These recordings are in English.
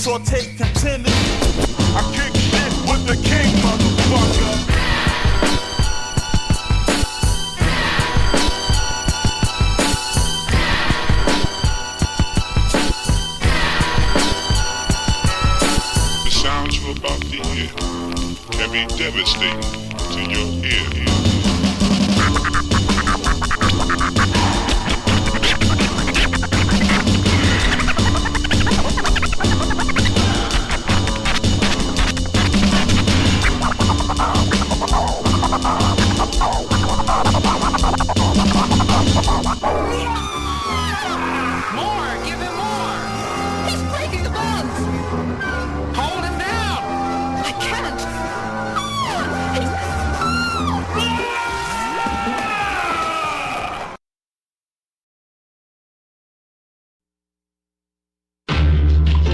saute continually. I kick shit with the king, motherfucker. The sounds you're about to hear can be devastating to your ear.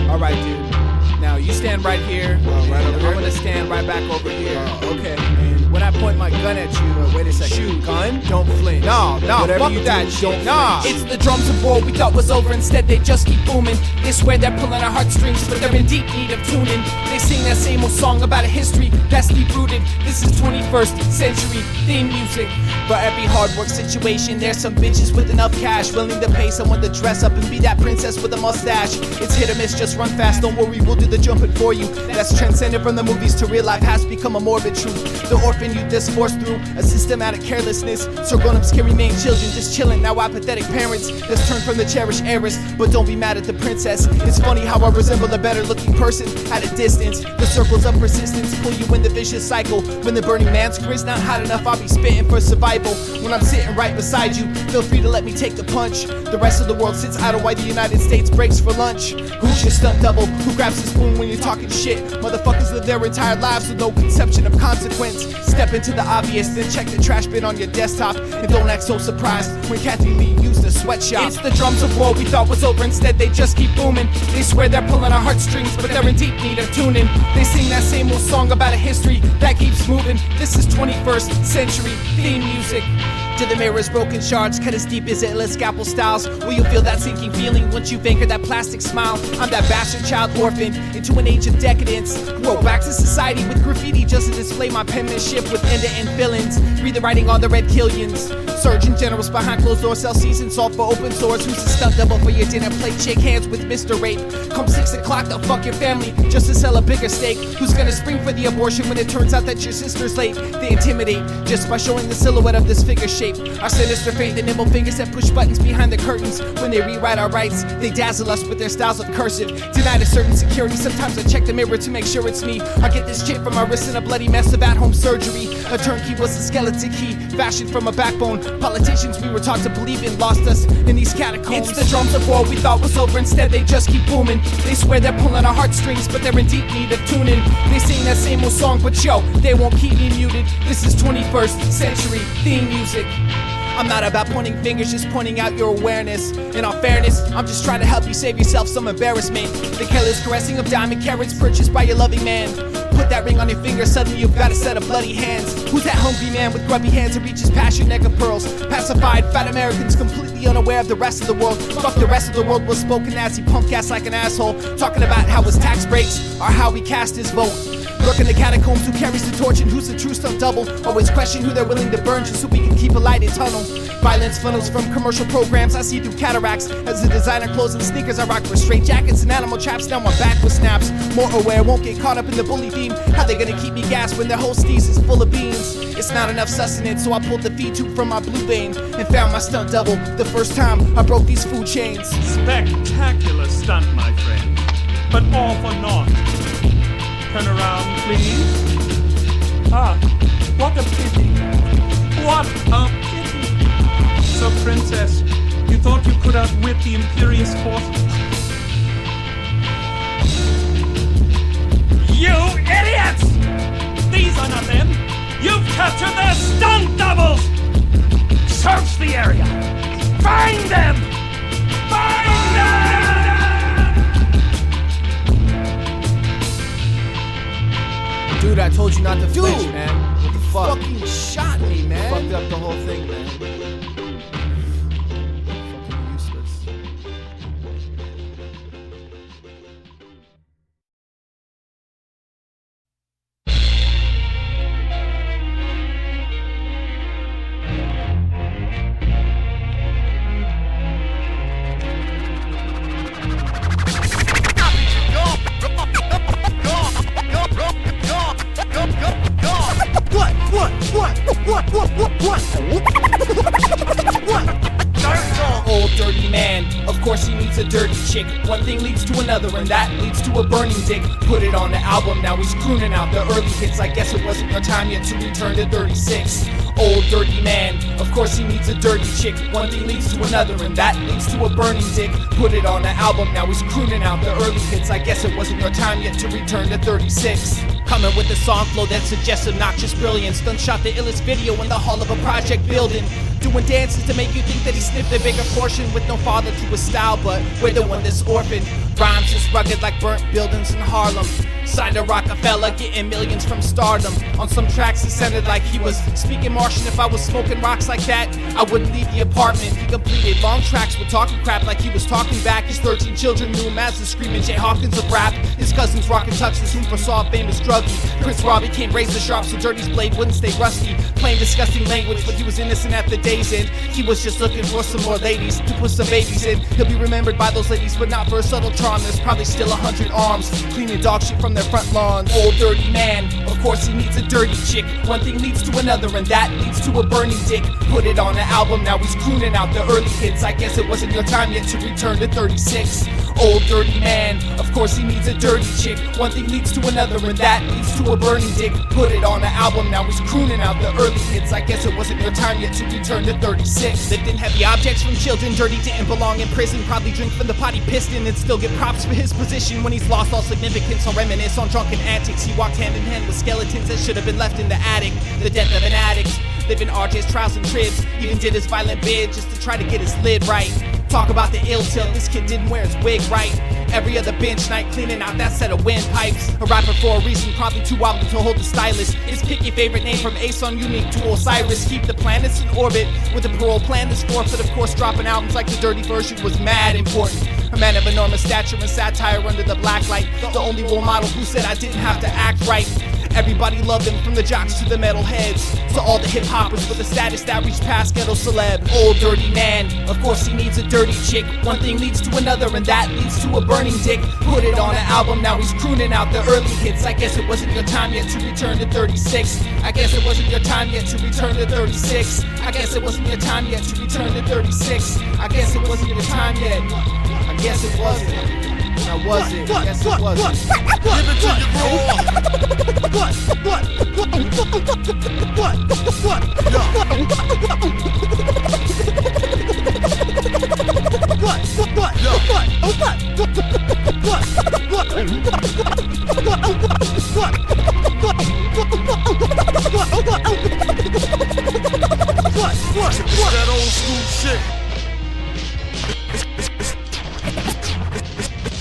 Alright, dude. Now, you stand right here. Right over here? I'm gonna stand right back over here. Okay. And when I point my gun at you, wait a second. Shoot. Gun? Don't flinch. No, whatever fuck you that do, shit. Don't flinch. It's the drums of war we thought was over. Instead, they just keep booming. They swear they're pulling our heartstrings, but they're in deep need of tuning. They sing that same old song about a history that's deep-rooted. This is 21st century theme music. For every hard work situation, there's some bitches with enough cash willing to pay someone to dress up and be that princess with a mustache. It's hit or miss, just run fast, don't worry, we'll do the jumping for you. That's transcended from the movies to real life, has become a morbid truth. The orphan youth that's forced through a systematic carelessness. So grown-ups can remain children, just chilling. Now apathetic parents that's turned from the cherished heiress. But don't be mad at the princess. It's funny how I resemble a better looking person at a distance. The circles of persistence pull you in the vicious cycle. When the burning man's grit's not hot enough, I'll be spitting for survival. When I'm sitting right beside you, feel free to let me take the punch. The rest of the world sits idle while the United States breaks for lunch. Who's your stunt double? Who grabs the spoon when you're talking shit? Motherfuckers live their entire lives with no conception of consequence. Step into the obvious, then check the trash bin on your desktop. And don't act so surprised when Kathy Lee used a sweatshop. It's the drums of war we thought was over, instead they just keep booming. They swear they're pulling our heartstrings, but they're in deep need of tuning. They sing that same old song about a history that keeps moving. This is 21st century theme music. To the mirror's broken shards, cut as deep as endless scalpel styles. Will you feel that sinking feeling once you've anchored that plastic smile? I'm that bastard child orphan into an age of decadence. Whoa, back to society with graffiti just to display my penmanship with end-to-end fillings. Read the writing on the red killians. Surgeon generals behind closed doors sell season salt for open source. Who's a stunt double for your dinner plate? Shake hands with Mr. Rape. Come 6 o'clock, they'll fuck your family just to sell a bigger steak. Who's gonna spring for the abortion when it turns out that your sister's late? They intimidate just by showing the silhouette of this figure shape. Our sinister fate, the nimble fingers that push buttons behind the curtains. When they rewrite our rights, they dazzle us with their styles of cursive. Denied a certain security, sometimes I check the mirror to make sure it's me. I get this chip from my wrist in a bloody mess of at-home surgery. A turnkey was a skeleton key, fashioned from a backbone. Politicians we were taught to believe in lost us in these catacombs. It's the drums of war we thought was over, instead they just keep booming. They swear they're pulling our heartstrings, but they're in deep need of tuning. They sing that same old song, but yo, they won't keep me muted. This is 21st century theme music. I'm not about pointing fingers, just pointing out your awareness. In all fairness, I'm just trying to help you save yourself some embarrassment. The careless caressing of diamond carrots purchased by your loving man. Put that ring on your finger, suddenly you've got a set of bloody hands. Who's that hungry man with grubby hands that reaches past your neck of pearls? Pacified, fat Americans completely unaware of the rest of the world. Fuck the rest of the world was spoken as he punk ass like an asshole. Talking about how his tax breaks or how he cast his vote. Lurk in the catacombs, who carries the torch and who's the true stunt double? Always question who they're willing to burn just so we can keep a lighted tunnel. Violence funnels from commercial programs I see through cataracts. As the designer clothes and sneakers I rock for straight jackets and animal traps. Now my back with snaps. More aware, won't get caught up in the bully theme. How they gonna keep me gassed when their whole steez is full of beans? It's not enough sustenance, so I pulled the feed tube from my blue vein and found my stunt double the first time I broke these food chains. Spectacular stunt, my friend, but all for naught. Turn around, please. Ah, what a pity. What a pity. So, princess, you thought you could outwit the imperious force? You idiots! These are not them. You've captured their stunt doubles! Search the area. Find them! Find them! Dude, I told you not to flinch, man. What the fuck? Fucking shot me, man. Fucked up the whole thing, man. chick. One thing leads to another, and that leads to a burning dick. Put it on the album, now he's crooning out the early hits. I guess it wasn't your time yet to return to 36. Old dirty man, of course he needs a dirty chick. One thing leads to another, and that leads to a burning dick. Put it on the album, now he's crooning out the early hits. I guess it wasn't your time yet to return to 36. Coming with a song flow that suggests obnoxious brilliance. Done shot the illest video in the hall of a project building. Doing dances to make you think that he sniffed a bigger portion. With no father to his style, but we're the one that's orphaned. Rhymes is rugged like burnt buildings in Harlem. Signed to Rockefeller, getting millions from stardom. On some tracks it sounded like he was speaking Martian. If I was smoking rocks like that, I wouldn't leave the apartment. He completed long tracks with talking crap like he was talking back. His 13 children knew him as the screaming Jay Hawkins of rap. His cousins rocking tuxes whom foresaw a famous druggie. Prince Robbie came razor sharp so Dirty's blade wouldn't stay rusty. Plain disgusting language, but he was innocent at the day's end. He was just looking for some more ladies to put some babies in. He'll be remembered by those ladies, but not for a subtle charm. There's probably still 100 arms cleaning dog shit from their front lawn. Old dirty man, of course he needs a dirty chick. One thing leads to another, and that leads to a burning dick. Put it on the album, now he's crooning out the early hits. I guess it wasn't your time yet to return to 36. Old dirty man, of course he needs a dirty chick. One thing leads to another, and that leads to a burning dick. Put it on the album, now he's crooning out the early hits. I guess it wasn't your time yet to return to 36. Lived in heavy objects from children, Dirty didn't belong in prison. Probably drink from the potty piston and still get props for his position. When he's lost all significance, I'll reminisce on drunken antics. He walked hand in hand with skeletons that should have been left in the attic. The death of an addict, living RJ's trials and tribs. Even did his violent bid just to try to get his lid right. Talk about the ill till this kid didn't wear his wig right. Every other bench night cleaning out that set of windpipes. A rapper for a reason, probably too wild to hold the stylist. His pick your favorite name from Ace on Unique to Osiris. Keep the planets in orbit with a parole plan that's forfeit. Of course dropping albums like the Dirty version was mad important. A man of enormous stature and satire under the black light. The only role model who said I didn't have to act right. Everybody loved him, from the jocks to the metalheads. So all the hip hoppers with a status that reached past ghetto celeb. Old dirty man, of course he needs a dirty chick. One thing leads to another, and that leads to a burning dick. Put it on the album, now he's crooning out the early hits. I guess it wasn't your time yet to return to 36. I guess it wasn't your time yet to return to 36. I guess it wasn't your time yet to return to 36. I guess it wasn't your time yet. I guess it wasn't. Now was it? I guess it wasn't. Give it to you raw. What? It's that old school shit.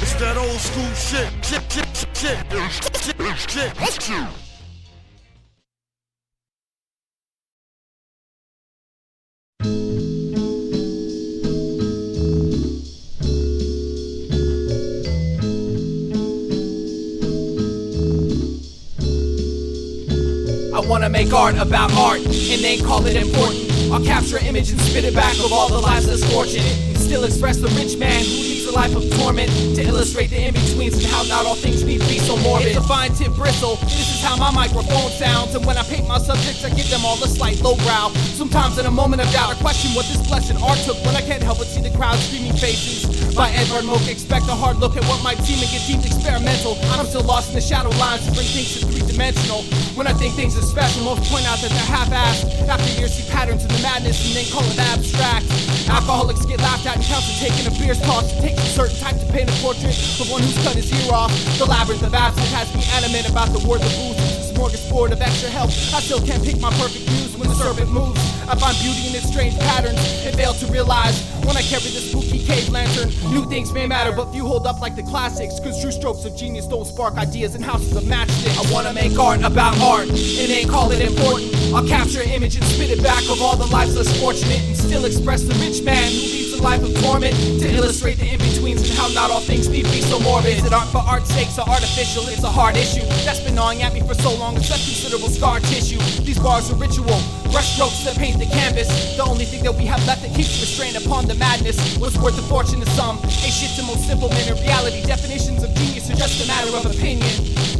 It's that old school shit. Shit. I wanna make art about art and then call it important. I'll capture an image and spit it back of all the lives less fortunate, and still express the rich man who leads a life of torment, to illustrate the in-betweens and how not all things need to be so morbid. It's a fine tip bristle, this is how my microphone sounds, and when I paint my subjects I give them all a slight lowbrow. Sometimes in a moment of doubt I question what this blessed art took, when I can't help but see the crowd screaming faces. By Edward Moke, expect a hard look at what might seem to get deep experimental. I'm still lost in the shadow lines to bring things to three-dimensional. When I think things are special, most point out that they're half-assed. After years see patterns in the madness and then call it abstract. Alcoholics get laughed at and counted taking a beer's cost. It takes a certain type to paint a portrait of one who's cut his ear off. The labyrinth of absence has me animate about the word of booze. It's a smorgasbord of extra help. I still can't pick my perfect views when the serpent moves. I find beauty in its strange patterns and fail to realize when I carry the spooky cave lantern. New things may matter, but few hold up like the classics, cause true strokes of genius don't spark ideas in houses of matchsticks. I wanna make art about art and ain't call it important. I'll capture an image and spit it back of all the lives less fortunate, and still express the rich man who leads a life of torment, to illustrate the in-betweens and how not all things need to be so morbid. Is it art for art's sake or artificial? It's a hard issue that's been gnawing at me for so long. It's left considerable scar tissue. These bars are ritual, brush strokes that paint the canvas. The only thing that we have left that keeps restraint upon the madness was worth a fortune to some. Ain't shit to most simple men. In reality, definitions of genius are just a matter of opinion.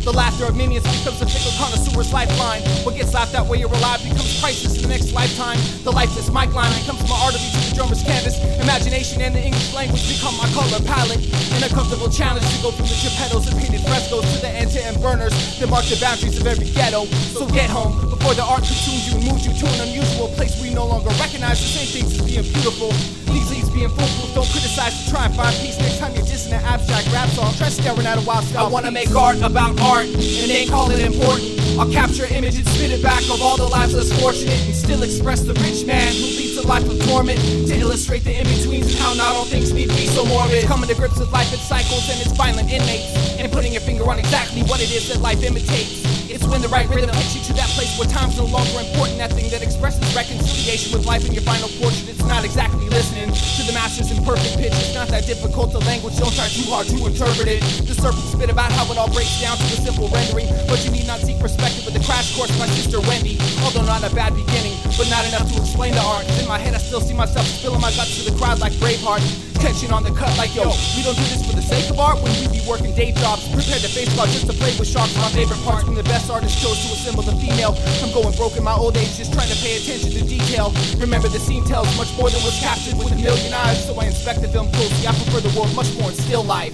The laughter of minions becomes a fickle connoisseur's lifeline. What gets laughed at while you're alive becomes priceless in the next lifetime. The lifeless mic line becomes my artery to the drummer's canvas. Imagination imagination and the English language become my color palette. And a comfortable challenge to go through the Geppettos and painted frescoes to the Antipimp burners that mark the boundaries of every ghetto. So get home before the art consumes you and moves you to an unusual place where you no longer recognize the same things as being beautiful. These leads being foolproof, don't criticize to try and find peace. Next time you're dissing an abstract rap song, try staring at a wild style. I wanna make art about art and ain't call it important. I'll capture an image and spit it back of all the lives less fortunate and still express the rich man who leads a life of torment to illustrate the in-betweens and how not all things need be so morbid. Coming to grips with life, its cycles and its violent inmates, and putting your finger on exactly what it is that life imitates. It's when the right rhythm takes you to that place where time's no longer important. That thing that expresses reconciliation with life in your final portrait. It's not exactly listening to the master's imperfect pitch. It's not that difficult, the language, don't try too hard to interpret it. The serpent spit about how it all breaks down to a simple rendering, but you need not seek perspective with the crash course by Sister Wendy. Although not a bad beginning, but not enough to explain the art. In my head I still see myself spilling my guts to the crowd like Braveheart. Tension on the cut like, yo, we don't do this for the sake of art when we be working day jobs. Prepared to face God just to play with sharks. My favorite parts when the best artist chose to assemble the female. I'm going broke in my old age just trying to pay attention to detail. Remember the scene tells much more than was captured with a million eyes. So I inspect the film closely, I prefer the world much more in still life.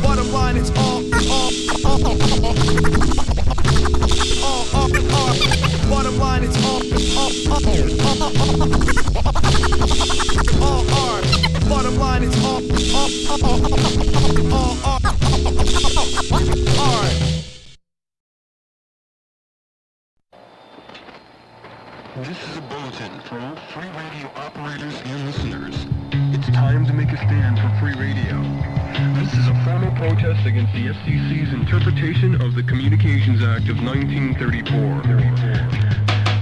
Bottom line, it's all. Bottom line, it's all art. Bottom line, it's all art. This is a bulletin for all free radio operators and listeners. It's time to make a stand for free radio. This is a formal protest against the FCC's interpretation of the Communications Act of 1934.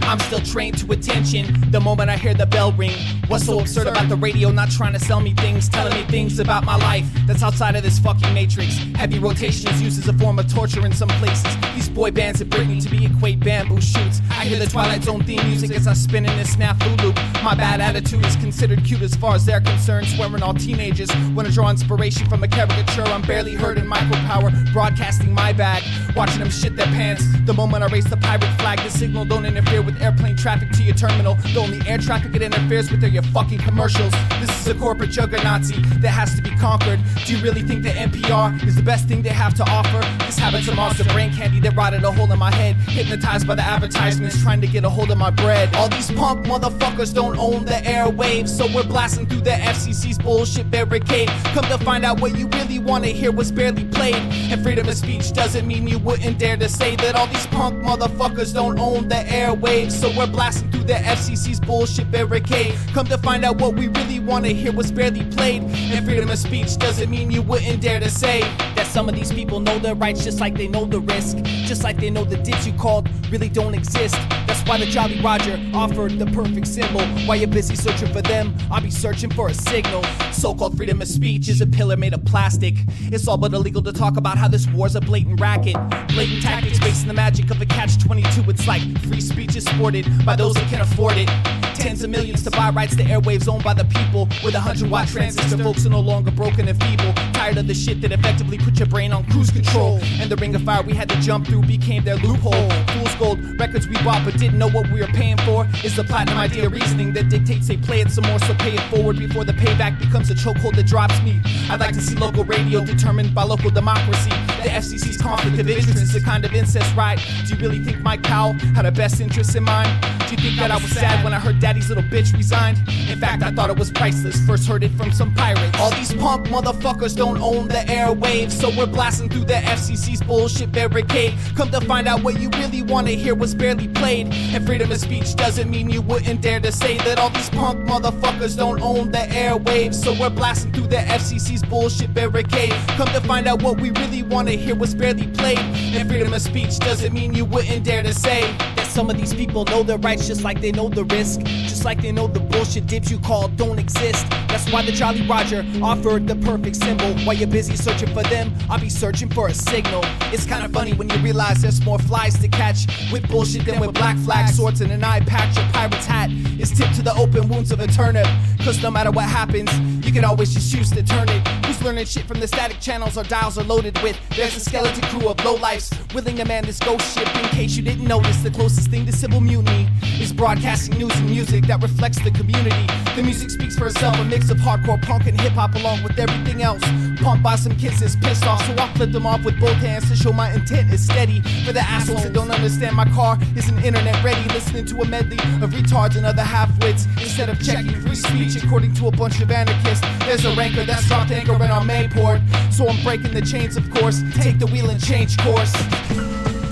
I'm still trained to attention the moment I hear the bell ring. What's so absurd about the radio not trying to sell me things, telling me things about my life that's outside of this fucking matrix? Heavy rotation is used as a form of torture in some places. These boy bands in Brittany to me equate bamboo shoots. I hear the Twilight Zone theme music as I spin in this snafu loop. My bad attitude is considered cute as far as they're concerned. Swearing all teenagers when I draw inspiration from a caricature. I'm barely heard in micropower, broadcasting my bag, watching them shit their pants. The moment I raise the pirate flag, the signal don't interfere with airplane traffic to your terminal. The only air traffic it interferes with are your fucking commercials. This is a corporate juggernaut that has to be conquered. Do you really think that NPR is the best thing they have to offer? This habit's a monster brain candy that rotted a hole in my head, hypnotized by the advertisements trying to get a hold of my bread. All these punk motherfuckers don't own the airwaves, so we're blasting through the FCC's bullshit barricade. Come to find out what you really want to hear was barely played. And freedom of speech doesn't mean you wouldn't dare to say that all these punk motherfuckers don't own the airwaves, so we're blasting through the FCC's bullshit barricade. Come to find out what we really want to hear was barely played. And freedom of speech doesn't mean you wouldn't dare to say that some of these people know their rights just like they know the risk, just like they know the dibs you called really don't exist. That's why the Jolly Roger offered the perfect symbol. While you're busy searching for them, I'll be searching for a signal. So-called freedom of speech is a pillar made of plastic. It's all but illegal to talk about how this war's a blatant racket. Blatant tactics based on the magic of a catch-22. It's like free speech is sported by those that can afford it. Tens of millions to buy rights to airwaves owned by the people. With 100-watt transistor folks are no longer broken and feeble. Tired of the shit that effectively put your brain on cruise control. And the ring of fire we had to jump through became their loophole. Fool's gold records we bought but didn't know what we were paying for is the platinum idea reasoning that dictates they play it some more, so pay it forward before the payback becomes a chokehold that drops me. I'd like to see local radio determined by local democracy. The FCC's conflict of interest is a kind of incest, right? Do you really think Mike Powell had our best interests in mind? Do you think that I was sad when I heard Daddy's little bitch resigned? In fact, I thought it was priceless, first heard it from some pirates. All these punk motherfuckers don't own the airwaves, so we're blasting through the FCC's bullshit barricade. Come to find out what you really want to hear was barely played. And freedom of speech doesn't mean you wouldn't dare to say that all these punk motherfuckers don't own the airwaves, so we're blasting through the FCC's bullshit barricade. Come to find out what we really want to hear was barely played. And freedom of speech doesn't mean you wouldn't dare to say that some of these people know their rights just like they know the risk, just like they know the bullshit dibs you call don't exist. That's why the Jolly Roger offered the perfect symbol. While you're busy searching for them, I'll be searching for a signal. It's kind of funny when you realize there's more flies to catch with bullshit than with black flag swords and an eye patch. Your pirate's hat is tipped to the open wounds of a turnip, cause no matter what happens, you can always just choose to turn it. Who's Just learning shit from the static channels our dials are loaded with. There's a skeleton crew of lowlifes willing to man this ghost ship. In case you didn't notice, the closest thing to civil mutiny is broadcasting news and music that reflects the community. The music speaks for itself, a mix of hardcore punk and hip-hop along with everything else. Pumped by some kids that's pissed off, so I flip them off with both hands to show my intent is steady. For the assholes that don't understand, my car isn't internet ready, listening to a medley of retards and other half-wits instead of checking free speech according to a bunch of anarchists. There's a rancor that's dropped anchor in our main port, so I'm breaking the chains, of course. Take the wheel and change course.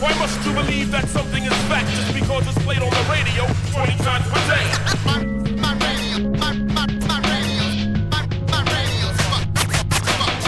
Why must you believe that something is fact just because it's played on the radio 20 times per day?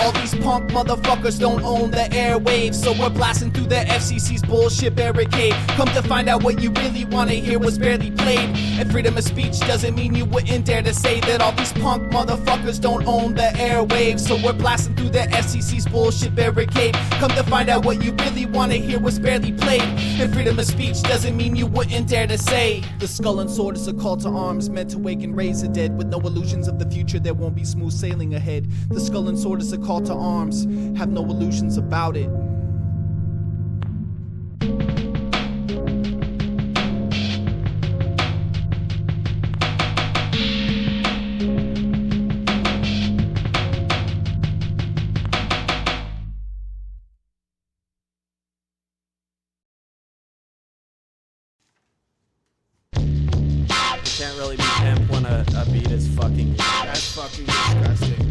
All these punk motherfuckers don't own the airwaves, so we're blasting through the FCC's bullshit barricade. Come to find out what you really wanna hear was barely played. And freedom of speech doesn't mean you wouldn't dare to say that all these punk motherfuckers don't own the airwaves, so we're blasting through the FCC's bullshit barricade. Come to find out what you really wanna hear was barely played. And freedom of speech doesn't mean you wouldn't dare to say. The skull and sword is a call to arms meant to wake and raise the dead. With no illusions of the future, there won't be smooth sailing ahead. The skull and sword is a call to arms, have no illusions about it. Can't really be pimp when a beat is fucking. That's fucking disgusting.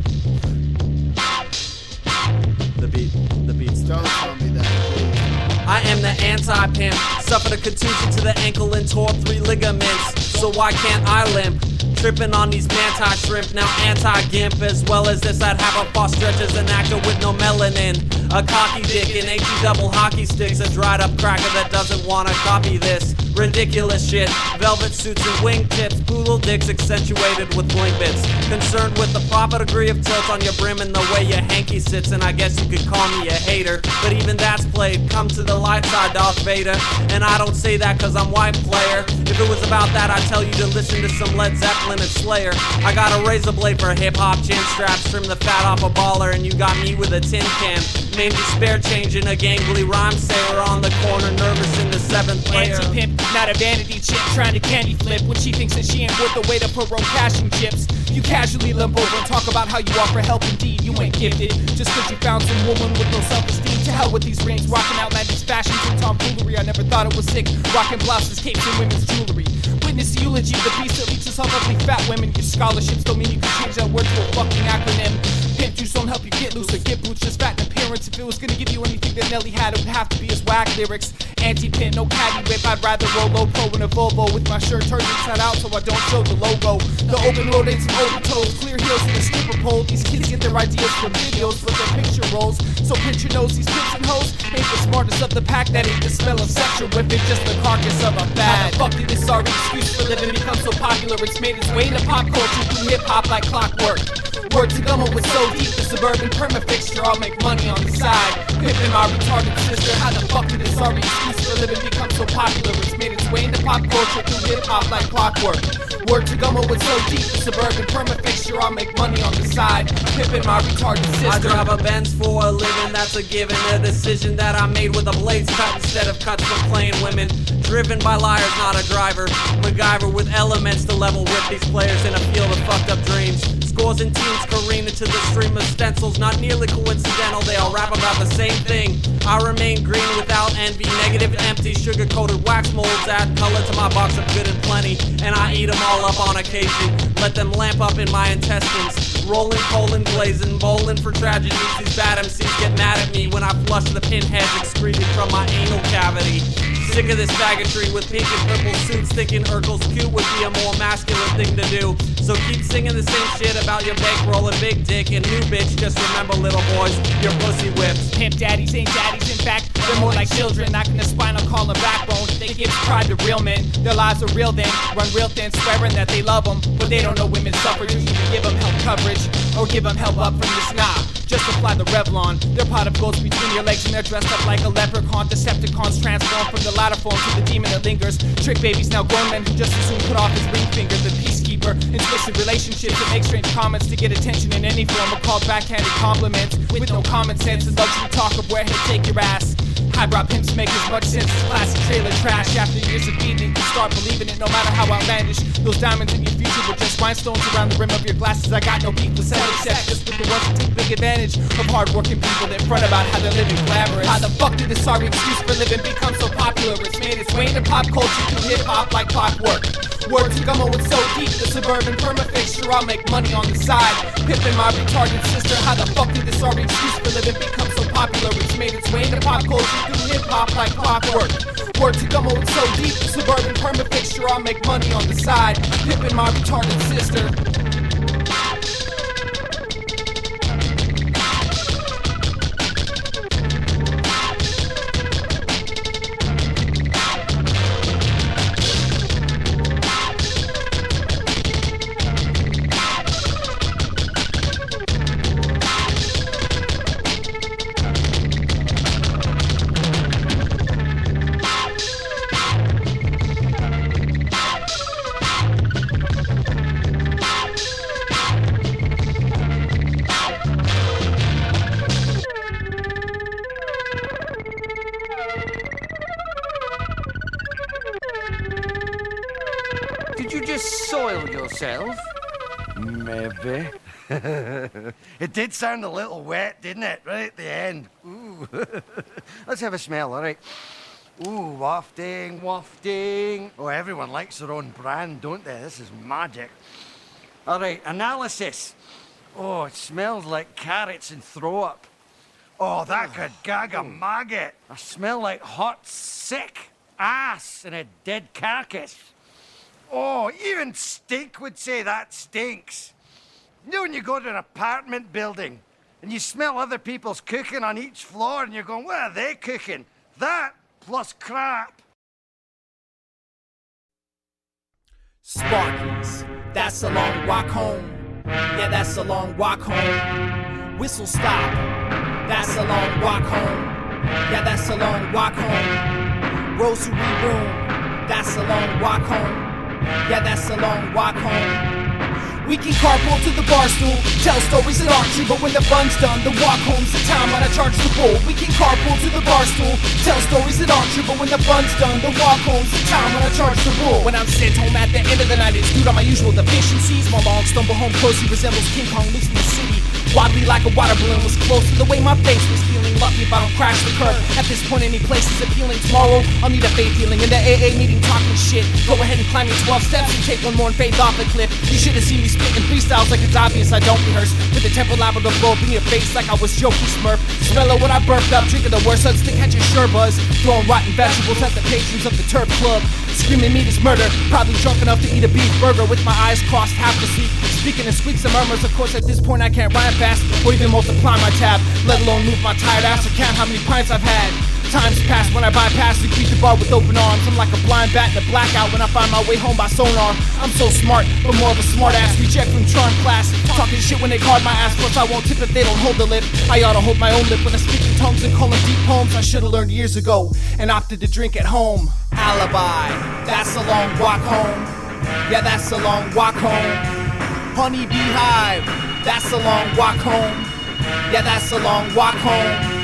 The beat's Don't tell me that. I am the anti-pimp, suffered a contusion to the ankle and tore 3 ligaments. So why can't I limp? Tripping on these manti-shrimp, now anti-gimp. As well as this, I'd have a boss stretch as an actor with no melanin. A cocky dick and HE double hockey sticks. A dried up cracker that doesn't wanna copy this ridiculous shit. Velvet suits and wingtips, poodle dicks accentuated with bling bits. Concerned with the proper degree of tilt on your brim and the way your hanky sits. And I guess you could call me a hater, but even that's played. Come to the light side, Darth Vader. And I don't say that cause I'm white player. If it was about that, I'd tell you to listen to some Led Zeppelin and Slayer. I got a razor blade for hip-hop chin straps, trim the fat off a baller, and you got me with a tin can. Named you spare change in a gangly rhyme sailor on the corner, nervous in the 7th layer. Antipimp, not a vanity chip, trying to candy flip when she thinks that she ain't worth the weight of her own cashing chips. You casually limp over and talk about how you offer help indeed. You ain't gifted, just cause you found some woman with no self-esteem. To hell with these rings, rocking outlandish fashions and tomfoolery. I never thought it was sick, rocking blouses, capes, and women's jewelry. Witness the eulogy of the beast that leeches on ugly fat women. Your scholarships don't mean you can change that word to a fucking acronym. Pimp juice don't help you get loose or get boots, just fat in appearance. If it was gonna give you anything that Nelly had, it would have to be his whack lyrics. Anti-pin, no caddy whip, I'd rather roll low pro in a Volvo with my shirt turned inside out so I don't show the logo. The open road ain't some open toes, clear heels and a stripper pole. These kids get their ideas from videos with their picture rolls. So pinch your nose, these pimps and hoes ain't the smartest of the pack. That ain't the smell of sexual whipping, just the carcass of a fad. How the fuck did this sorry excuse for living become so popular? It's made its way into pop culture through hip-hop like clockwork. Word to Gummo was so deep, the suburban perma fixture. I'll make money on the side. Pimpin' my retarded sister. How the fuck did this sorry excuse for living become so popular? It's made its way into pop culture through hip-hop like clockwork. Word to Gummo was so deep, the suburban perma fixture. I'll make money on the side. Pimpin' my retarded sister. I drive a Benz for a living, that's a given. A decision that I made with a blades cut instead of cuts from playing women. Driven by liars, not a driver. MacGyver with elements to level with these players in a field of fucked up dreams. Scores and teams careen into the stream of stencils, not nearly coincidental, they all rap about the same thing. I remain green without envy, negative, empty, sugar-coated wax molds add color to my box of good and plenty, and I eat them all up on occasion, let them lamp up in my intestines. Rolling, colon, glazing, bowling for tragedies, these bad MCs get mad at me when I flush the pinheads excreted from my anal cavity. Sick of this faggotry with pink and purple suits, thinking Urkel's cute would be a more masculine thing to do. So keep singing the same shit about your bankroll and big dick and new bitch. Just remember, little boys, your pussy whips. Pimp daddies ain't daddies, in fact, they're more like children. Knocking the spinal column backbone, they give pride to real men. Their lives are real then, run real thin, swearing that they love them. But they don't know women suffer, to even give them help coverage or give them help up from this knob. just to fly the Revlon. Their pot of gold's between your legs and they're dressed up like a leprechaun. Decepticons transform from the ladder form to the demon that lingers. Trick babies, now grown men who just as soon cut off his ring finger. The peacekeeper in twisted relationships that make strange comments to get attention in any form, or called backhanded compliments with no common sense and luxury talk of where he'll take your ass. Highbrow pimps make as much sense as classic trailer trash. After years of beating it, you start believing it, no matter how outlandish. Those diamonds in your future were just rhinestones around the rim of your glasses. I got no beef with selling sex, just with the ones that take big advantage of hardworking people that front about how they're living glamorous. How the fuck did this sorry excuse for living become so popular? It's made its way into pop culture through hip-hop like clockwork. Word to gummo, it's so deep, the suburban perma-fixture, I'll make money on the side. Pippin' my retarded sister, how the fuck did this sorry excuse for living become so popular? It's made its way into pop culture through hip-hop like clockwork. Word to gummo, it's so deep, the suburban perma-fixture, I'll make money on the side. Pippin' my retarded sister. Did you just soil yourself? Maybe. It did sound a little wet, didn't it? Right at the end. Ooh. Let's have a smell, all right? Ooh, wafting, wafting. Oh, everyone likes their own brand, don't they? This is magic. All right, analysis. Oh, it smells like carrots and throw up. Oh, that could gag a maggot. I smell like hot, sick ass and a dead carcass. Oh, even Stink would say that stinks. You know when you go to an apartment building and you smell other people's cooking on each floor and you're going, what are they cooking? That plus crap. Sparkies, that's a long walk home. Yeah, that's a long walk home. Whistle stop, that's a long walk home. Yeah, that's a long walk home. Rosary room, that's a long walk home. Yeah, that's a long walk home. We can carpool to the bar stool, tell stories that aren't true, but when the fun's done, the walk home's the time when I charge the bull. We can carpool to the bar stool, tell stories that aren't true, but when the fun's done, the walk home's the time when I charge the bull. When I'm sent home at the end of the night, it's due to my usual deficiencies. My long stumble home closely resembles King Kong loose in the city. Wobbly like a water balloon was close to the way my face was feeling. Lucky if I don't crash the curb. At this point, any place is appealing. Tomorrow, I'll need a faith healing. In the AA meeting, talking shit. Go ahead and climb me 12 steps and take one more and faith off the cliff. You should have seen me spitting freestyles like it's obvious I don't rehearse. With the temple liable to blow up in your face like I was Jokey Smurf. Smell it when I burped up, drinking the worst suds to catch a sure buzz. Throwing rotten vegetables at the patrons of the Turd Club. Screaming meat is murder. Probably drunk enough to eat a beef burger with my eyes crossed half asleep. Speaking in squeaks and murmurs, of course at this point I can't rhyme fast or even multiply my tab, let alone move my tired ass or count how many pints I've had. Times pass when I bypass and greet the bar with open arms. I'm like a blind bat in a blackout when I find my way home by sonar. I'm so smart, but more of a smart ass reject from Tron class. Talking shit when they card my ass, plus I won't tip if they don't hold the lip. I ought to hold my own lip when I speak in tongues and call them deep poems I should have learned years ago and opted to drink at home. Alibi, that's a long walk home. Yeah, that's a long walk home. Honey beehive, that's a long walk home. Yeah, that's a long walk home.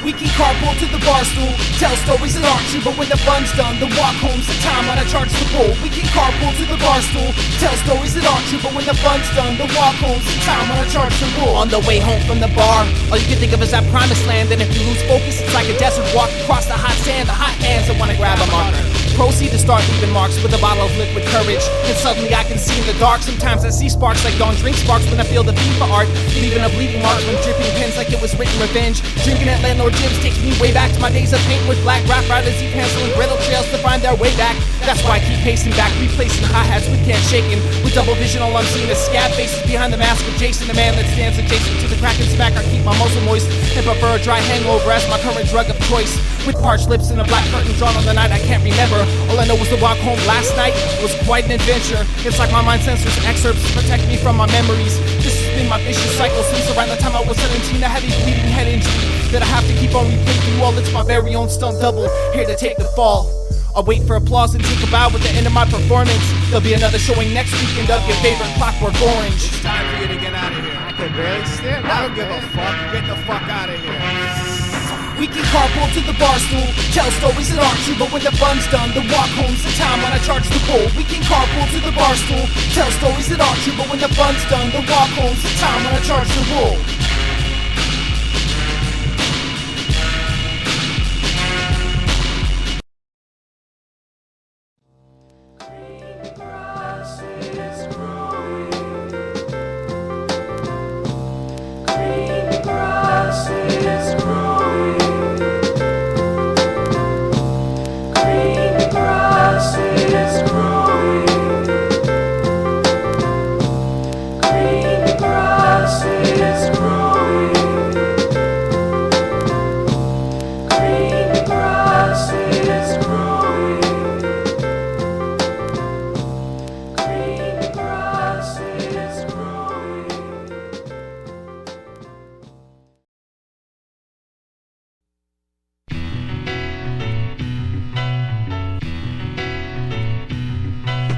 We can carpool to the bar stool, tell stories that aren't true, but when the fun's done, the walk home's the time when I charge the bull. We can carpool to the bar stool, tell stories that aren't true, but when the fun's done, the walk home's the time when I charge the bull. On the way home from the bar, all you can think of is that promised land, and if you lose focus, it's like a desert walk across the hot sand, the hot hands that wanna grab a marker. Proceed to start leaving marks with a bottle of liquid courage, and suddenly I can see in the dark. Sometimes I see sparks like dawn drink sparks when I feel the FIFA art, leaving a bleeding mark from dripping pens like it was written revenge. Drinking at landlord gyms takes me way back to my days of paint with black rap riders, Hansel and Gretel trails to find their way back. That's why I keep pacing back, replacing hi-hats with cans shaking. With double vision, all I'm seeing is scab faces behind the mask of Jason, the man that stands adjacent to the crack and smack. I keep my muzzle moist and prefer a dry hangover as my current drug of choice. With parched lips and a black curtain drawn on the night I can't remember. All I know was the walk home last night was quite an adventure. It's like my mind censors excerpts to protect me from my memories. This has been my vicious cycle since around the time I was 17. A heavy bleeding head injury that I have to keep on replaying through all. It's my very own stunt double, here to take the fall. I'll wait for applause and take a bow at the end of my performance. There'll be another showing next weekend of your favorite Clockwork Orange. It's time for you to get out of here. I can barely stand. I don't give a fuck. Get the fuck out of here. We can carpool to the bar stool, tell stories that aren't true, but when the fun's done, the walk home's the time when I charge the bull. We can carpool to the bar stool, tell stories that aren't true, but when the fun's done, the walk home's the time when I charge the bull.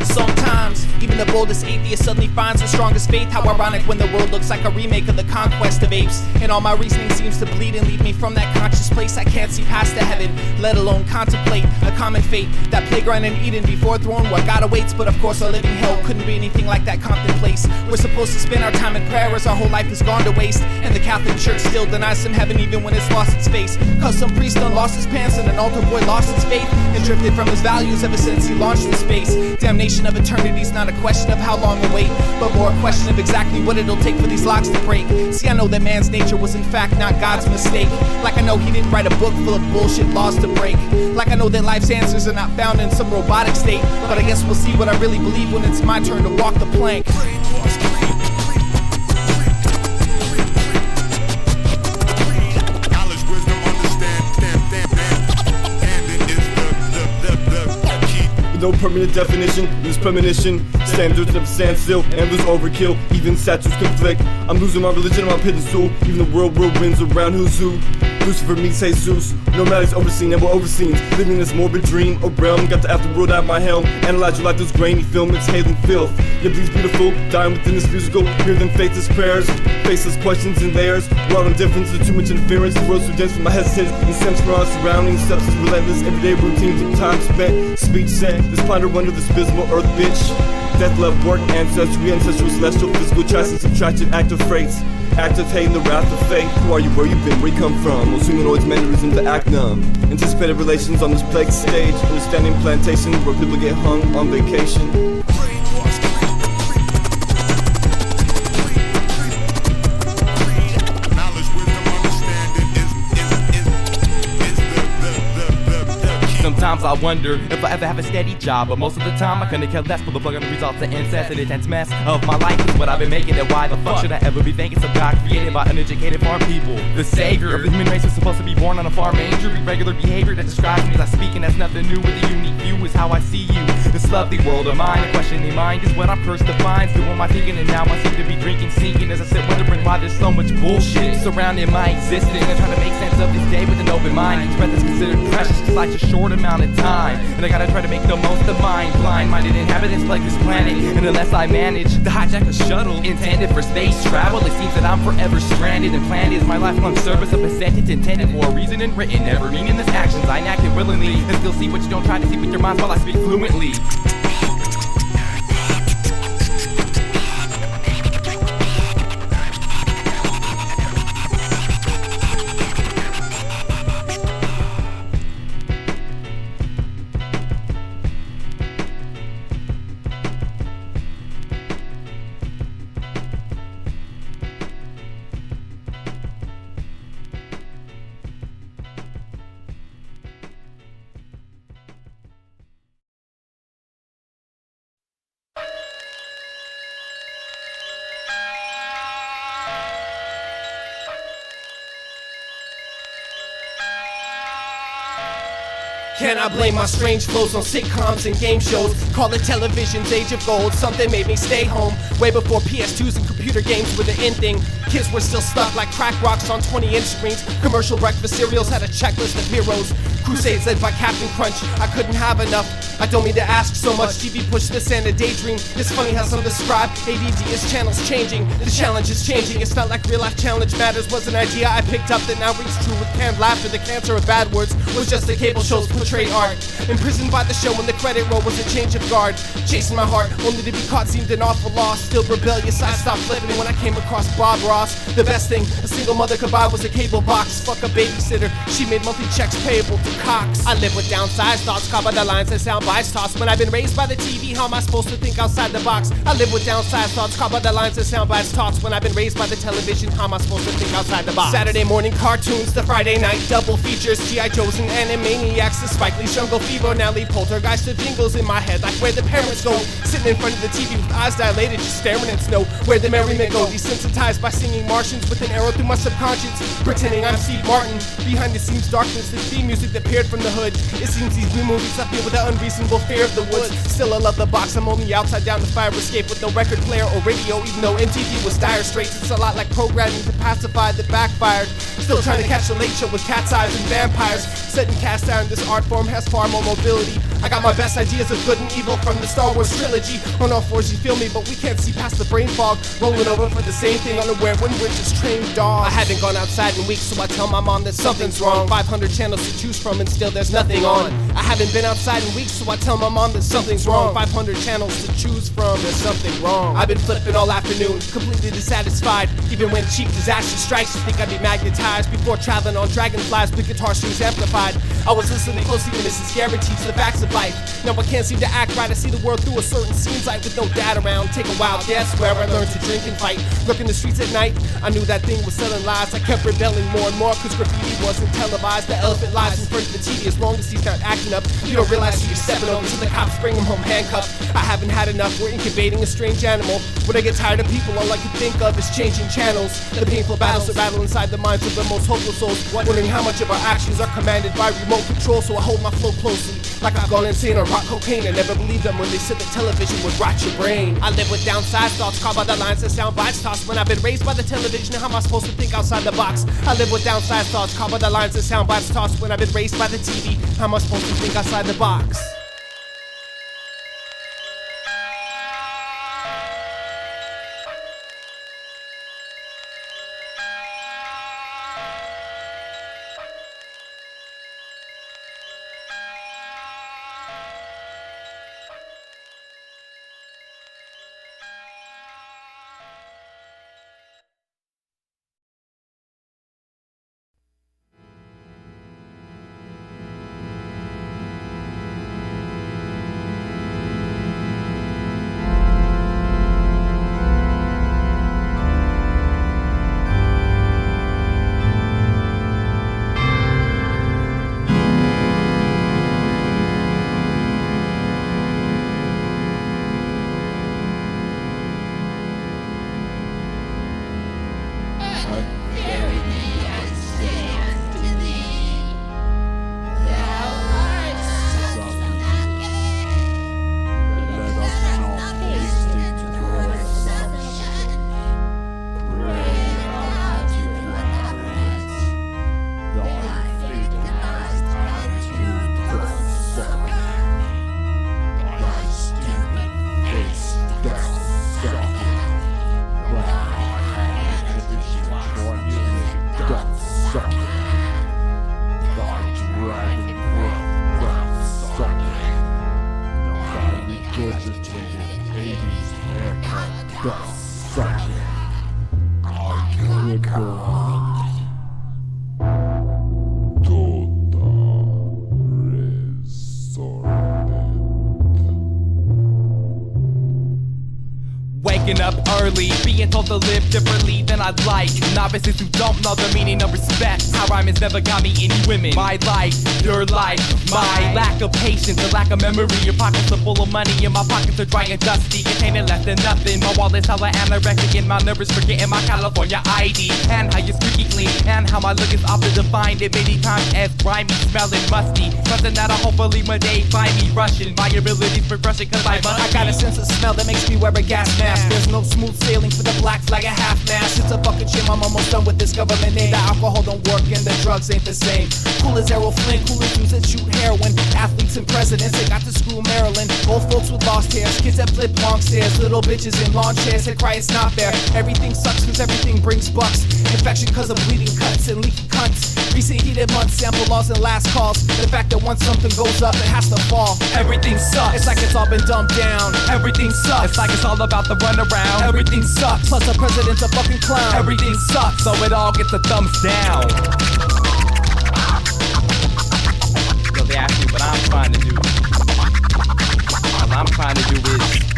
Sometimes, even the boldest atheist suddenly finds the strongest faith. How ironic when the world looks like a remake of the conquest of apes. And all my reasoning seems to bleed and lead me from that conscious place. I can't see past the heaven, let alone contemplate a common fate. That playground in Eden before throne, what God awaits. But of course a living hell couldn't be anything like that Compton place. We're supposed to spend our time in prayer as our whole life has gone to waste. And the Catholic Church still denies some heaven even when it's lost its face. Cause some priest done lost his pants and an altar boy lost his faith and drifted from his values ever since he launched in space. Damnation of eternity's not a question of how long to wait, but more a question of exactly what it'll take for these locks to break. See, I know that man's nature was in fact not God's mistake. Like I know he didn't write a book full of bullshit laws to break. Like I know that life's answers are not found in some robotic state. But I guess we'll see what I really believe when it's my turn to walk the plank. No permanent definition, lose premonition. Standards never stand still, and lose overkill. Even statues conflict. I'm losing my religion, I'm pitting stool. Even the world winds around who's who. Lucifer meets Jesus. Nomadic's overseen and we're overseen. Living this morbid dream or realm. Got the afterworld out my helm. Analyze you like those grainy film, exhaling filth. Yeah, please beautiful, dying within this musical. Hear them faithless prayers, faceless questions and layers. World indifference and too much interference. The world's too dense for my hesitance. And stems from our surroundings. Steps is relentless, everyday routines of time spent. Speech sent, this ponder under this abysmal earth, bitch. Death, love, work, ancestry, ancestral, celestial, physical, trash, subtraction, active traits. Active hate and the wrath of fate. Who are you, where you been, where you come from? Most humanoids, mannerisms to act numb. Anticipated relations on this plague stage. Understanding plantation where people get hung on vacation. Sometimes I wonder if I ever have a steady job, but most of the time I couldn't care less. Pull the plug on the results, the incest and intense mess of my life is what I've been making. And why the fuck should I ever be thanking some God created by uneducated farm people? The savior of the human race was supposed to be born on a farm manger. Irregular behavior that describes me as I speak, and that's nothing new. With a unique view is how I see you. This lovely world of mine, a questioning mind is what I'm cursed to find. Still on my thinking, and now I seem to be drinking, sinking as I sit wondering why there's so much bullshit surrounding my existence. And trying to make sense of this day with an open mind. Each breath is considered precious, just like a short amount of time. And I gotta try to make the most of mine. Blind-minded inhabitants plague this planet, and unless I manage to hijack a shuttle intended for space travel, it seems that I'm forever stranded. And planned is my lifelong service of a sentence intended for a reason and written, never meaningless actions I enacted willingly, and still see what you don't try to see with your minds while I speak fluently. Can I blame my strange flows on sitcoms and game shows? Call it television's age of gold. Something made me stay home way before PS2s and computer games were the in thing. Kids were still stuck like crack rocks on 20-inch screens. Commercial breakfast cereals had a checklist of heroes. Crusades led by Captain Crunch. I couldn't have enough. I don't mean to ask so much. TV pushed this and a daydream. It's funny how some describe ADD as channels changing. The challenge is changing. It's not like real life challenge matters was an idea I picked up that now rings true with canned laughter. The cancer of bad words was just the cable show's portrayed art. Imprisoned by the show when the credit roll was a change of guard. Chasing my heart only to be caught seemed an awful loss. Still rebellious, I stopped flipping when I came across Bob Ross. The best thing a single mother could buy was a cable box. Fuck a babysitter, she made monthly checks payable to Cox. I live with downsized thoughts caught by the lines and sound bites tossed. When I've been raised by the TV, how am I supposed to think outside the box? I live with downsized thoughts caught by the lines and sound bites tossed. When I've been raised by the television, how am I supposed to think outside the box? Saturday morning cartoons, the Friday night double features, G.I. Joes and Animaniacs, the Spike Lee Jungle Fever, now leave poltergeist of jingles in my head like where the parents go. Sitting in front of the TV with eyes dilated, just staring and snow. Where the merriment go, desensitized by singing Martians with an arrow through my subconscious, pretending I'm Steve Martin. Behind the scenes darkness, the theme music that peered from the hood. It seems these new movies left me with an unreasonable fear of the woods. Still I love the box, I'm only outside down the fire escape with no record player or radio, even though MTV was dire straits. It's a lot like programming to pacify that backfired. Still trying to catch a late show with cat's eyes and vampires. Set in cast iron, this art form has far more mobility. I got my best ideas of good and evil from the Star Wars trilogy. On all fours you feel me, but we can't see past the brain fog. Rolling over for the same thing, unaware when we're just trained dogs. I haven't gone outside in weeks, so I tell my mom that something's wrong. 500 channels to choose from and still there's nothing on. I haven't been outside in weeks, so I tell my mom that something's wrong. 500 channels to choose from, there's something wrong. I've been flipping all afternoon, completely dissatisfied. Even when cheap disaster strikes, you think I'd be magnetized. Before traveling on dragonflies with guitar strings amplified, I was listening closely to Mrs. Garrett teach the facts of life. Now I can't seem to act right, I see the world through a certain scene's light with no dad around. Take a wild guess where I learned to drink and fight. Lurking the streets at night, I knew that thing was selling lies. I kept rebelling more and more cause graffiti wasn't televised. The elephant lies in front of the TV as long as he's not acting up. You don't realize who you're stepping over till the cops bring him home handcuffed. I haven't had enough, we're incubating a strange animal. When I get tired of people, all I can think of is changing channels. The painful battles that battle inside the minds of the most hopeless souls, wondering how much of our actions are commanded by remote control. So I hold my flow closely, like I've gone insane on rock cocaine. I never believed them when they said that television would rot your brain. I live with downside thoughts caught by the lines and sound bites tossed. When I've been raised by the television, how am I supposed to think outside the box? I live with downside thoughts caught by the lines and sound bites tossed. When I've been raised by the TV, how am I supposed to think outside the box? waking up early, being told to live differently than I'd like. Novices who don't know the meaning of respect. How rhyme has never got me any women. My life, your life, my lack of patience, the lack of memory. Your pockets are full of money, and my pockets are dry and dusty, containing less than nothing. My wallet's hella anorexic, and my nervous forgetting my California ID. And how you're squeaky clean, and how my look is often defined it many times as grimy, smelling musty. Something that'll hopefully one day find me rushing. My abilities for crushing, cause I must. I got a sense of smell that makes me wear a gas mask. There's no smooth sailing for the black flag at half mast. It's a fucking shame I'm almost done with this government aid. The alcohol don't work and the drugs ain't the same. Cool as Errol Flynn, cool as dudes that shoot heroin. Athletes and presidents, they got to screw Maryland. Old folks with lost hairs, kids that flip long stairs. Little bitches in lawn chairs that cry it's not fair. Everything sucks cause everything brings bucks. Infection cause of bleeding cuts and leaky cunts. Recent heated months, sample laws and last calls. The fact that once something goes up, it has to fall. Everything sucks. It's like it's all been dumbed down. Everything sucks. It's like it's all about the runaround. Everything sucks. Plus the president's a fucking clown. Everything sucks. So it all gets a thumbs down. So they ask me what I'm trying to do. All I'm trying to do is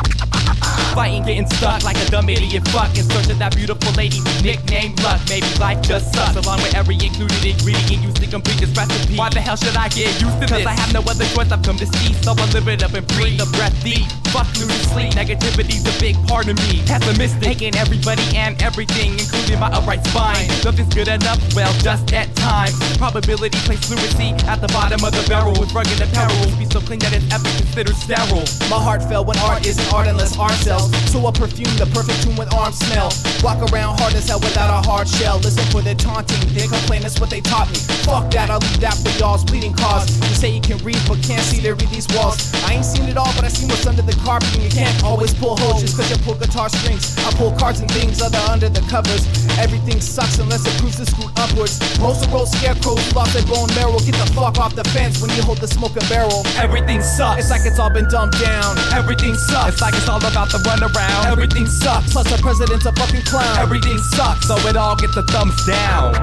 fighting, getting stuck like a dumb idiot fuck in search of that beautiful lady we nicknamed Luck. Maybe life just sucks, along with every included ingredient used to complete this recipe. Why the hell should I get used to this? Cause I have no other choice I've come to see. So I live it up and breathe the breath deep. Fuck losing sleep, negativity's a big part of me. Pessimistic, hating everybody and everything, including my upright spine. Nothing's good enough, well, just at times. Probability plays fluency at the bottom of the barrel with rugged apparel. Be so clean that it's epic, considered sterile. My heart fell when art isn't art unless art sells. So I perfume the perfect tune with arms smell. Walk around hard as hell without a hard shell. Listen for their taunting, they complain that's what they taught me. Fuck that, I'll leave that for y'all's bleeding cause. You say you can read but can't see to read these walls. I ain't seen it all but I seen what's under the carpet. And you can't always pull holes just cause you pull guitar strings. I pull cards and things other under the covers. Everything sucks unless it proves to scoot upwards. Most of those scarecrows who lost their bone marrow. Get the fuck off the fence when you hold the smoking barrel. Everything sucks. It's like it's all been dumbed down. Everything sucks. It's like it's all about the runaround. Everything sucks. Plus the president's a fucking clown. Everything sucks. So it all gets a thumbs down.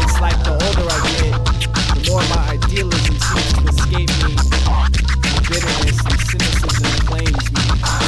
It's like the older I get, the more my idealism seems to escape me. Bitterness and cynicism claims me.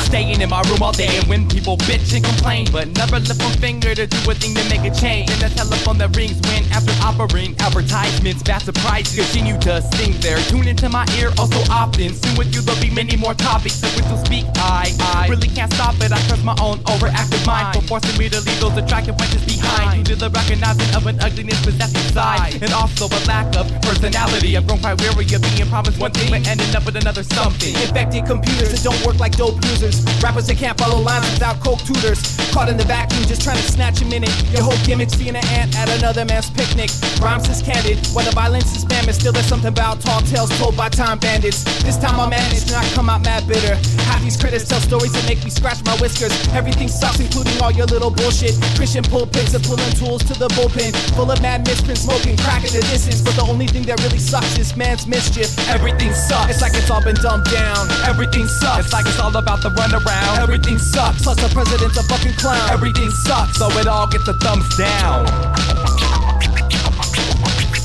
Staying in my room all day and when people bitch and complain, but never lift a finger to do a thing to make a change. And the telephone that rings when after offering advertisements, bad surprises continue to sing there. Tune into my ear oh so often. Soon with you there'll be many more topics in which will speak. I really can't stop it. I trust my own overactive mind for forcing me to leave those attractive wenches behind. Due to the recognizing of an ugliness possessed inside, and also a lack of personality. I've grown quite weary of being promised one thing but ending up with another something. Infected computers that don't work like dope users. Rappers that can't follow lines without coke tutors. Caught in the vacuum just trying to snatch a minute. Your whole gimmick's being an ant at another man's picnic. Rhymes is candid, while the violence is mammoth. Still there's something about tall tales told by time bandits. This time I managed to not come out mad bitter. Half these critics tell stories that make me scratch my whiskers. Everything sucks including all your little bullshit. Christian pulpits are pulling tools to the bullpen. Full of mad misprints smoking crack at the distance. But the only thing that really sucks is man's mischief. Everything sucks. It's like it's all been dumbed down. Everything sucks. It's like it's all about the runaround. Everything sucks. Plus the president's a fucking clown. Everything sucks. So it all gets a thumbs down.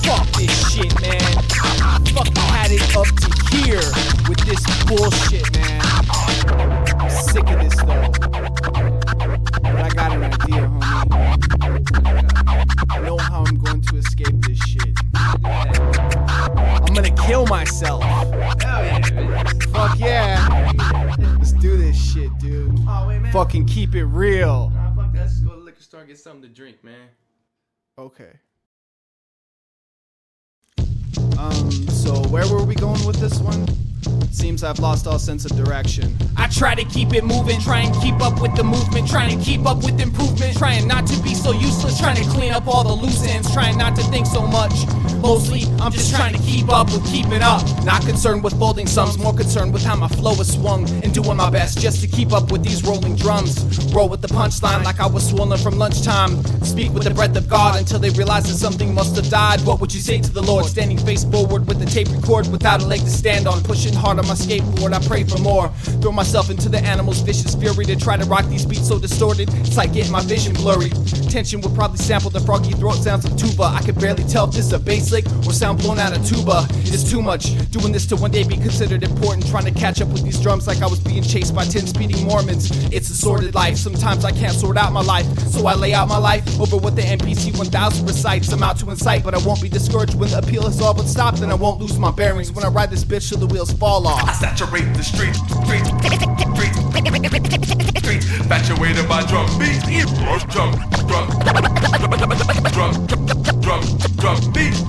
Fuck this shit, man. Fucking had it up to here with this bullshit, man. I'm sick of this though. But I got an idea, homie. I know how I'm going to escape this shit. I'm gonna kill myself. Fuck yeah. Let's do this shit, dude. Oh, wait, man. Fucking keep it real. Nah, fuck that. Let's go to the liquor store and get something to drink, man. Okay. So where were we going with this one? Seems I've lost all sense of direction. I try to keep it moving, try and keep up with the movement, trying to keep up with improvement, trying not to be so useless, trying to clean up all the loose ends, trying not to think so much. Mostly, I'm just trying to keep up with keeping up. Not concerned with folding sums, more concerned with how my flow is swung, and doing my best just to keep up with these rolling drums. Roll with the punchline like I was swollen from lunchtime. Speak with the breath of God until they realize that something must have died. What would you say to the Lord, standing face forward with the tape record without a leg to stand on, pushing hard hard on my skateboard, I pray for more. Throw myself into the animal's vicious fury to try to rock these beats so distorted, it's like getting my vision blurry. Tension would probably sample the froggy throat sounds of tuba. I could barely tell if this is a bass lick or sound blown out of tuba. It's too much, doing this to one day be considered important. Trying to catch up with these drums like I was being chased by 10 speeding Mormons. It's a sordid life, sometimes I can't sort out my life, so I lay out my life over what the NPC 1000 recites. I'm out to incite, but I won't be discouraged when the appeal is all but stopped. Then I won't lose my bearings when I ride this bitch till the wheels fall off. I saturate the streets, infatuated by drum beats, drum beats,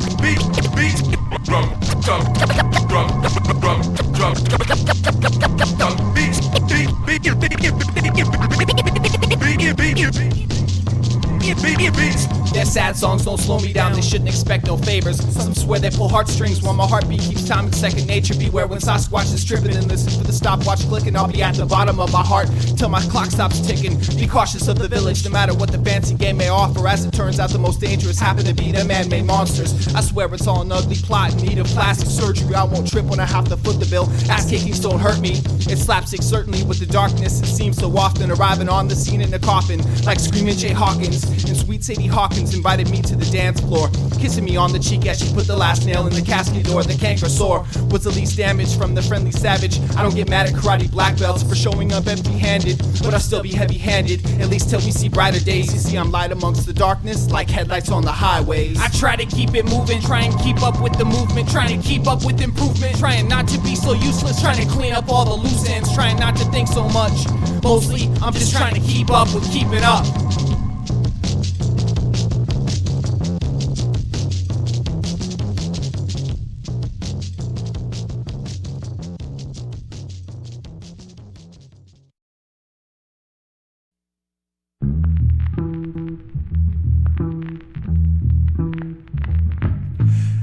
Their sad songs don't slow me down, they shouldn't expect no favors. Some swear they pull heartstrings while my heartbeat keeps time in second nature. Beware when Sasquatch is tripping and listen for the stopwatch clicking. I'll be at the bottom of my heart till my clock stops ticking. Be cautious of the village no matter what the fancy game may offer. As it turns out the most dangerous happen to be the man-made monsters. I swear it's all an ugly plot in need of plastic surgery. I won't trip when I have to foot the bill. Ass kickings don't hurt me. It's slapstick certainly with the darkness. It seems so often arriving on the scene in a coffin like screaming Jay Hawkins. And sweet Sadie Hawkins invited me to the dance floor, kissing me on the cheek as she put the last nail in the casket door. The canker sore was the least damage from the friendly savage. I don't get mad at karate black belts for showing up empty-handed, but I'll still be heavy-handed, at least till we see brighter days. You see I'm light amongst the darkness like headlights on the highways. I try to keep it moving, try and keep up with the movement, trying to keep up with improvement, trying not to be so useless, trying to clean up all the loose ends, trying not to think so much. Mostly I'm just trying to keep up with keeping up.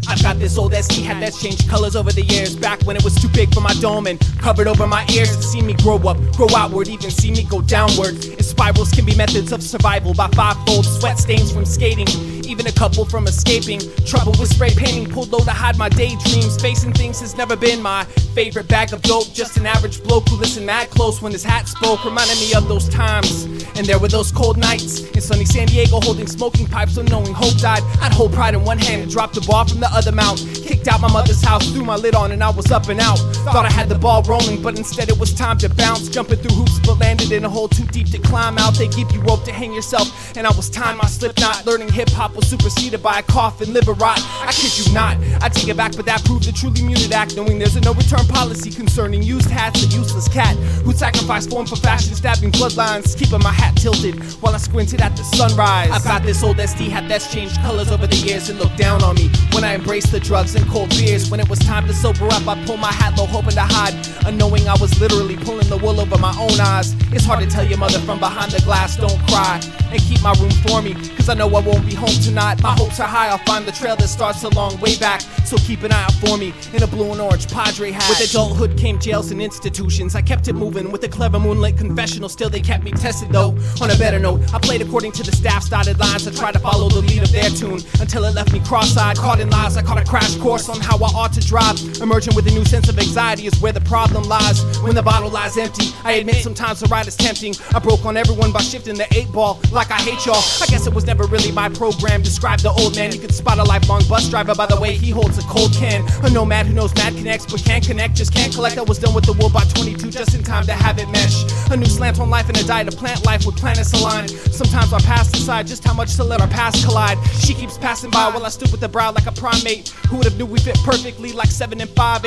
I've got this old SD hat that's changed colors over the years. Back when it was too big for my dome and covered over my ears. To see me grow up, grow outward, even see me go downward. And spirals can be methods of survival by fivefold. Sweat stains from skating, even a couple from escaping. Trouble with spray painting, pulled low to hide my daydreams. Facing things has never been my favorite bag of dope. Just an average bloke who listened mad close when his hat spoke. Reminded me of those times, and there were those cold nights in sunny San Diego, holding smoking pipes, unknowing hope died. I'd hold pride in one hand and drop the ball from the other mouth. Kicked out my mother's house, threw my lid on and I was up and out. Thought I had the ball rolling, but instead it was time to bounce. Jumping through hoops, but landed in a hole too deep to climb out. They give you rope to hang yourself, and I was tying my slip knot. Learning hip-hop was superseded by a cough and liver rot. I kid you not, I take it back, but that proved a truly muted act. Knowing there's a no-return policy concerning used hats. A useless cat who'd sacrifice form for fashion, stabbing bloodlines, keeping my hat tilted while I squinted at the sunrise. I've got this old SD hat that's changed colors over the years and looked down on me when I embraced the drugs and cold beers. When it was time to sober up, I pulled my hat low, hoping to hide, unknowing I was literally pulling the wool over my own eyes. It's hard to tell your mother from behind the glass, don't cry, and keep my room for me, cause I know I won't be home tonight. My hopes are high, I'll find the trail that starts a long way back, so keep an eye out for me in a blue and orange Padre hat. With adulthood came jails and institutions. I kept it moving with a clever moonlit confessional. Still they kept me tested though. On a better note, I played according to the staff's dotted lines. I tried to follow the lead of their tune until it left me cross-eyed, caught in lies. I caught a crash course on how I ought to drive. Emerging with a new sense of anxiety is where the problem lies. When the bottle lies empty, I admit sometimes the ride is tempting. I broke on everyone by shifting the 8-ball like I hate y'all. I guess it was never really my program. Describe the old man, you could spot a lifelong bus driver by the way he holds a cold can. A nomad who knows mad connects but can't connect, just can't collect. I was done with the wool by 22, just in time to have it mesh. A new slant on life and a diet of plant life with planets aligned. Sometimes our past decide just how much to let our past collide. She keeps passing by while I stood with the brow like a primate. Who would have knew we fit perfectly like 7 5/8?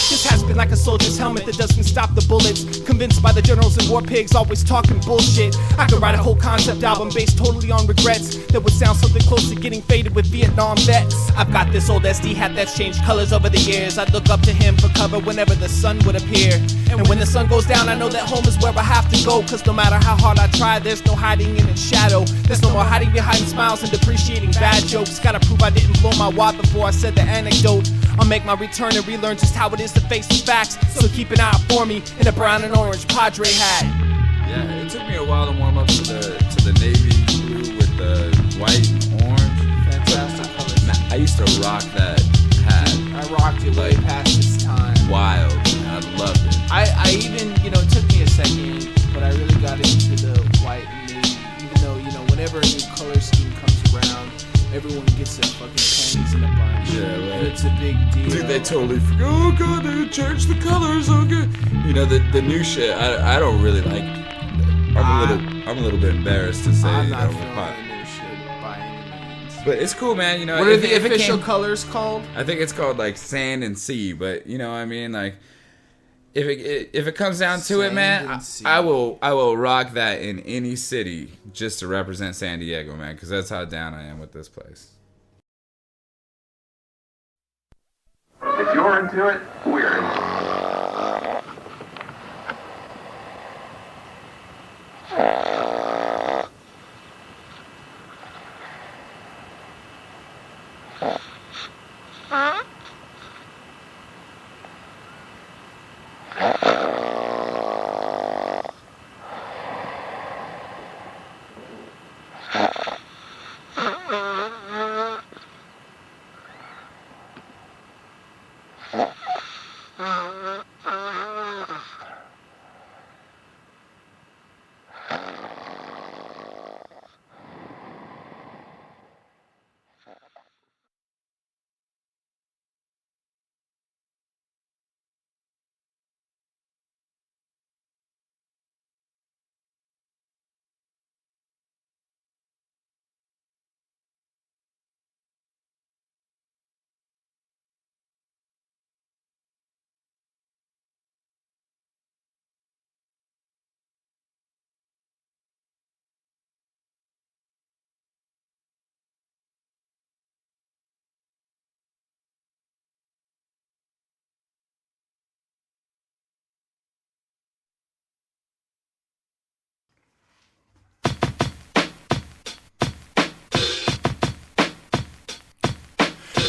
This has been like a soldier's helmet that doesn't stop the bullets. Convinced by the generals and war pigs always talking bullshit. I could write a whole concept album based totally on regrets that would sound something close to getting faded with Vietnam vets. I've got this old SD hat that's changed colors over the years. I'd look up to him for cover whenever the sun would appear. And when the sun goes down, I know that home is where I have to go. Cause no matter how hard I try, there's no hiding in its shadow. There's no more hiding behind smiles and depreciating bad jokes. Gotta prove I didn't blow my wad before I said the anecdote. I'll make my return and relearn just how it is to face the facts. So keep an eye out for me in a brown and orange Padre hat. Yeah, it took me a while to warm up to the navy blue with the white and orange. Fantastic colors. I used to rock that hat. I rocked it way past its time. Wild. I everyone gets their fucking ponies in a bunch. Yeah, right. And it's a big deal. Dude, they totally forget. Oh god, they changed the colors. Okay, you know the new shit. I don't really like. I'm a little bit embarrassed to say. I'm you not know, feeling the new shit by any means. but it's cool, man. You know, What are the if it official came- colors called? I think it's called like sand and sea. But you know what I mean, like. If it comes down to it, man, I will rock that in any city just to represent San Diego, man, because that's how down I am with this place. If you're into it, we're into it.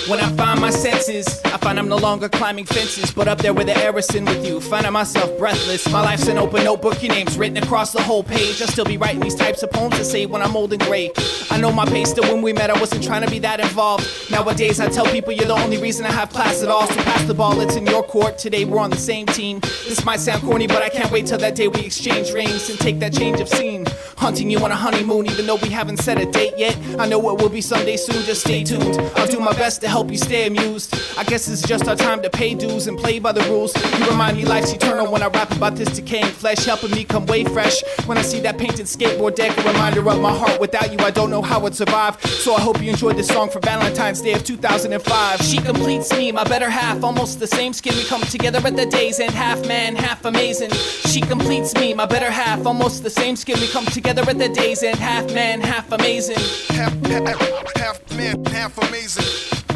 When I find my senses, I find I'm no longer climbing fences, but up there with the Harrison with you, finding myself breathless. My life's an open notebook, your name's written across the whole page. I'll still be writing these types of poems to say when I'm old and gray. I know my pace, still when we met I wasn't trying to be that involved. Nowadays I tell people you're the only reason I have class at all, so pass the ball, it's in your court. Today we're on the same team. This might sound corny, but I can't wait till that day we exchange rings and take that change of scene. Hunting you on a honeymoon, even though we haven't set a date yet. I know it will be someday soon, just stay tuned. I'll do my best to help you stay amused. I guess it's just our time to pay dues and play by the rules. You remind me life's eternal when I rap about this decaying flesh, helping me come way fresh. When I see that painted skateboard deck, a reminder of my heart. Without you I don't know how I'd survive. So I hope you enjoyed this song for Valentine's Day of 2005. She completes me, my better half, almost the same skin. We come together at the day's end, half man, half amazing. She completes me, my better half, almost the same skin. We come together at the day's end, half man, half amazing. Half man, half amazing.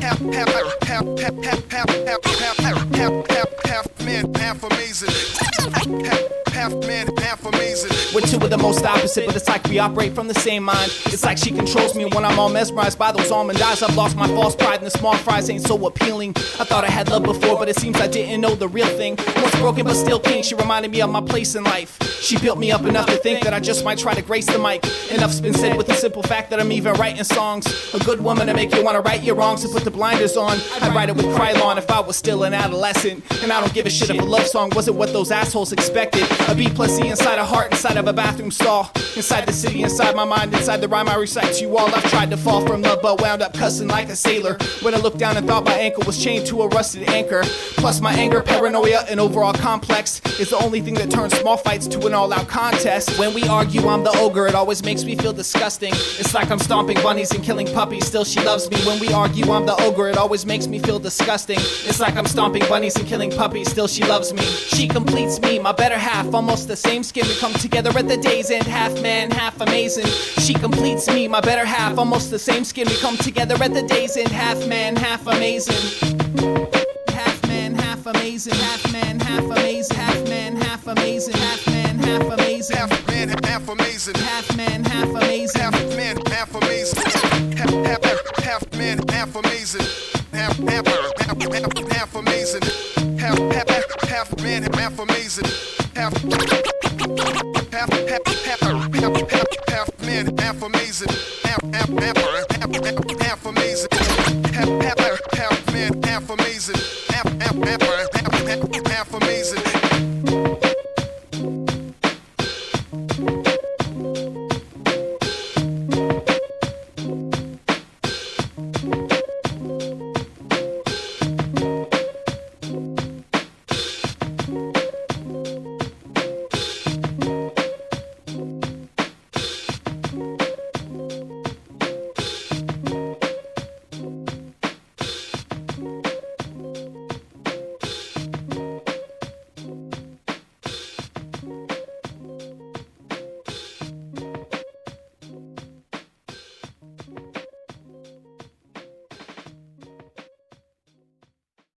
Half man, half amazing. Half man, half amazing. We're two of the most opposite, but it's like we operate from the same mind. It's like she controls me when I'm all mesmerized by those almond eyes. I've lost my false pride and the small fries ain't so appealing. I thought I had love before, but it seems I didn't know the real thing. Once broken but still king, she reminded me of my place in life. She built me up enough to think that I just might try to grace the mic. Enough's been said with the simple fact that I'm even writing songs. A good woman to make you wanna right your wrongs and put the blinders on. I'd write it with Krylon if I was still an adolescent. And I don't give a shit if a love song wasn't what those assholes expected. A B plus E inside a heart, inside of a bathroom stall. Inside the city, inside my mind, inside the rhyme I recite to you all. I've tried to fall from love but wound up cussing like a sailor. When I looked down and thought my ankle was chained to a rusted anchor. Plus my anger, paranoia, and overall complex is the only thing that turns small fights to an all-out contest. When we argue, I'm the ogre, it always makes me feel disgusting. It's like I'm stomping bunnies and killing puppies, still she loves me. When we argue, I'm the ogre, it always makes me feel disgusting. It's like I'm stomping bunnies and killing puppies, still she loves me. She completes me, my better half, almost the same skin. We come together at the day's end, half man, half amazing. She completes me, my better half, almost the same skin. We come together at the day's end, half man, half amazing. Half man, half amazing. Half man, half amazing. Half man, half amazing. Half man, half amazing. Half man, half amazing. Half man, half amazing. Half man, half amazing. Half man, half amazing. Half amazing. Half man, half amazing. Half man, half amazing. Half man, half amazing. Half amazing. Half amazing.